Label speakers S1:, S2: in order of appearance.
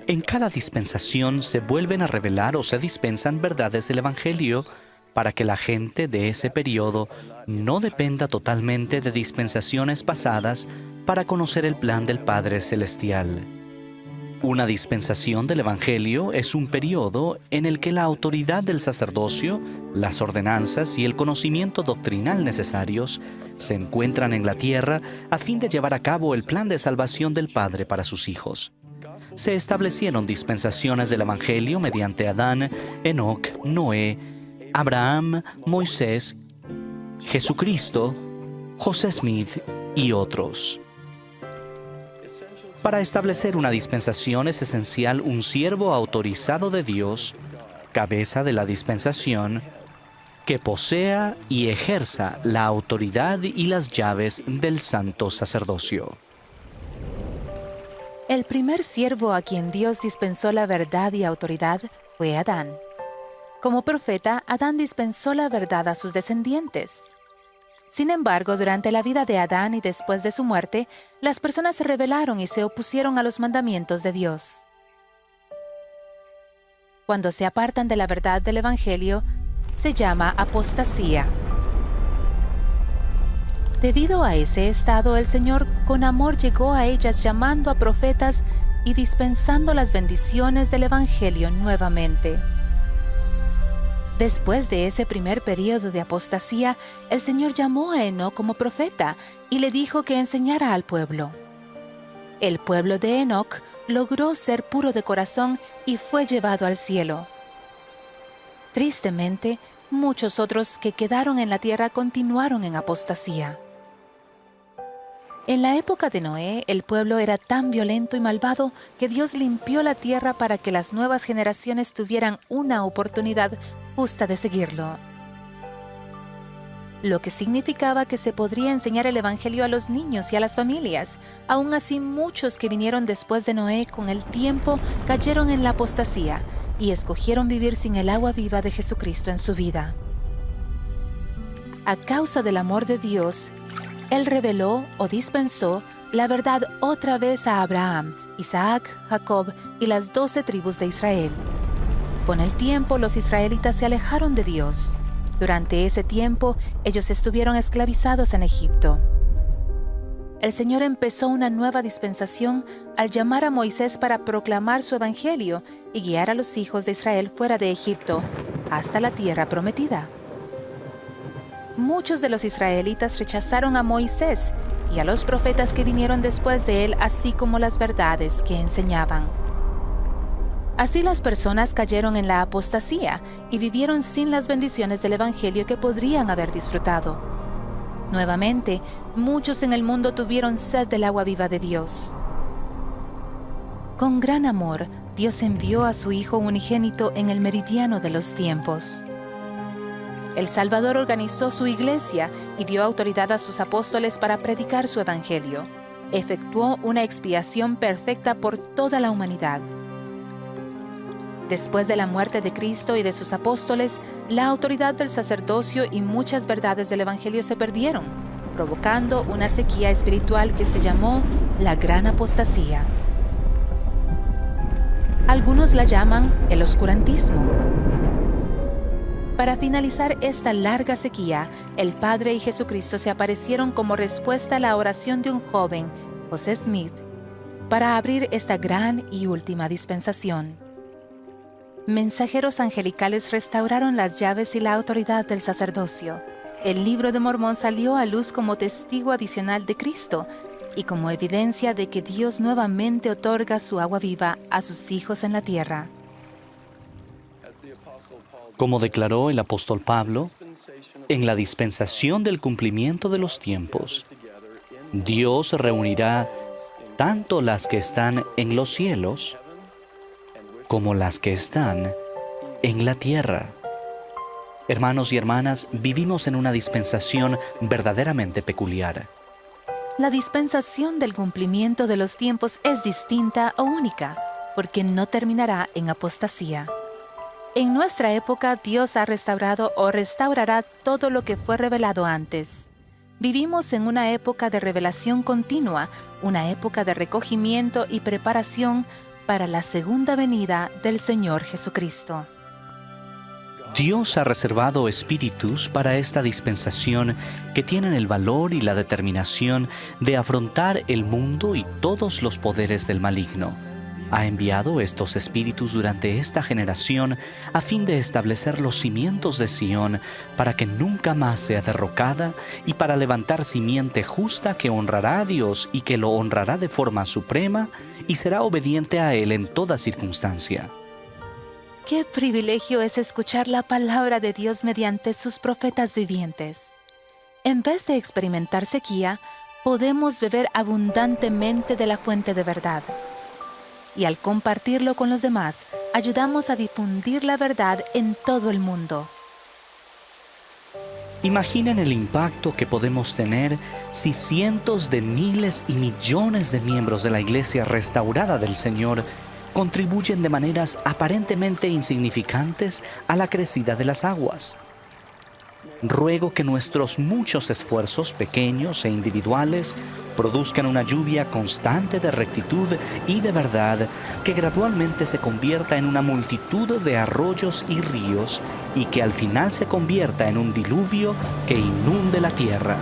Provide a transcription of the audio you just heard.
S1: En cada dispensación se vuelven a revelar o se dispensan verdades del Evangelio para que la gente de ese periodo no dependa totalmente de dispensaciones pasadas para conocer el plan del Padre Celestial. Una dispensación del Evangelio es un periodo en el que la autoridad del sacerdocio, las ordenanzas y el conocimiento doctrinal necesarios se encuentran en la tierra a fin de llevar a cabo el plan de salvación del Padre para sus hijos. Se establecieron dispensaciones del Evangelio mediante Adán, Enoc, Noé, Abraham, Moisés, Jesucristo, José Smith y otros. Para establecer una dispensación es esencial un siervo autorizado de Dios, cabeza de la dispensación, que posea y ejerza la autoridad y las llaves del santo sacerdocio.
S2: El primer siervo a quien Dios dispensó la verdad y autoridad fue Adán. Como profeta, Adán dispensó la verdad a sus descendientes. Sin embargo, durante la vida de Adán y después de su muerte, las personas se rebelaron y se opusieron a los mandamientos de Dios. Cuando se apartan de la verdad del Evangelio, se llama apostasía. Debido a ese estado, el Señor con amor llegó a ellas llamando a profetas y dispensando las bendiciones del Evangelio nuevamente. Después de ese primer periodo de apostasía, el Señor llamó a Enoc como profeta y le dijo que enseñara al pueblo. El pueblo de Enoc logró ser puro de corazón y fue llevado al cielo. Tristemente, muchos otros que quedaron en la tierra continuaron en apostasía. En la época de Noé, el pueblo era tan violento y malvado que Dios limpió la tierra para que las nuevas generaciones tuvieran una oportunidad justa de seguirlo. Lo que significaba que se podría enseñar el Evangelio a los niños y a las familias. Aún así, muchos que vinieron después de Noé con el tiempo cayeron en la apostasía y escogieron vivir sin el agua viva de Jesucristo en su vida. A causa del amor de Dios, Él reveló o dispensó la verdad otra vez a Abraham, Isaac, Jacob y las 12 tribus de Israel. Con el tiempo, los israelitas se alejaron de Dios. Durante ese tiempo, ellos estuvieron esclavizados en Egipto. El Señor empezó una nueva dispensación al llamar a Moisés para proclamar su evangelio y guiar a los hijos de Israel fuera de Egipto hasta la tierra prometida. Muchos de los israelitas rechazaron a Moisés y a los profetas que vinieron después de él, así como las verdades que enseñaban. Así las personas cayeron en la apostasía y vivieron sin las bendiciones del Evangelio que podrían haber disfrutado. Nuevamente, muchos en el mundo tuvieron sed del agua viva de Dios. Con gran amor, Dios envió a su Hijo unigénito en el meridiano de los tiempos. El Salvador organizó su iglesia y dio autoridad a sus apóstoles para predicar su evangelio. Efectuó una expiación perfecta por toda la humanidad. Después de la muerte de Cristo y de sus apóstoles, la autoridad del sacerdocio y muchas verdades del evangelio se perdieron, provocando una sequía espiritual que se llamó la Gran Apostasía. Algunos la llaman el oscurantismo. Para finalizar esta larga sequía, el Padre y Jesucristo se aparecieron como respuesta a la oración de un joven, José Smith, para abrir esta gran y última dispensación. Mensajeros angelicales restauraron las llaves y la autoridad del sacerdocio. El Libro de Mormón salió a luz como testigo adicional de Cristo y como evidencia de que Dios nuevamente otorga su agua viva a sus hijos en la tierra.
S1: Como declaró el apóstol Pablo, en la dispensación del cumplimiento de los tiempos, Dios reunirá tanto las que están en los cielos como las que están en la tierra. Hermanos y hermanas, vivimos en una dispensación verdaderamente peculiar.
S2: La dispensación del cumplimiento de los tiempos es distinta o única, porque no terminará en apostasía. En nuestra época, Dios ha restaurado o restaurará todo lo que fue revelado antes. Vivimos en una época de revelación continua, una época de recogimiento y preparación para la segunda venida del Señor Jesucristo.
S1: Dios ha reservado espíritus para esta dispensación que tienen el valor y la determinación de afrontar el mundo y todos los poderes del maligno. Ha enviado estos espíritus durante esta generación a fin de establecer los cimientos de Sión para que nunca más sea derrocada y para levantar simiente justa que honrará a Dios y que lo honrará de forma suprema y será obediente a Él en toda circunstancia.
S2: Qué privilegio es escuchar la palabra de Dios mediante sus profetas vivientes. En vez de experimentar sequía, podemos beber abundantemente de la fuente de verdad. Y al compartirlo con los demás, ayudamos a difundir la verdad en todo el mundo.
S1: Imaginen el impacto que podemos tener si cientos de miles y millones de miembros de la Iglesia restaurada del Señor contribuyen de maneras aparentemente insignificantes a la crecida de las aguas. Ruego que nuestros muchos esfuerzos pequeños e individuales produzcan una lluvia constante de rectitud y de verdad que gradualmente se convierta en una multitud de arroyos y ríos y que al final se convierta en un diluvio que inunde la tierra.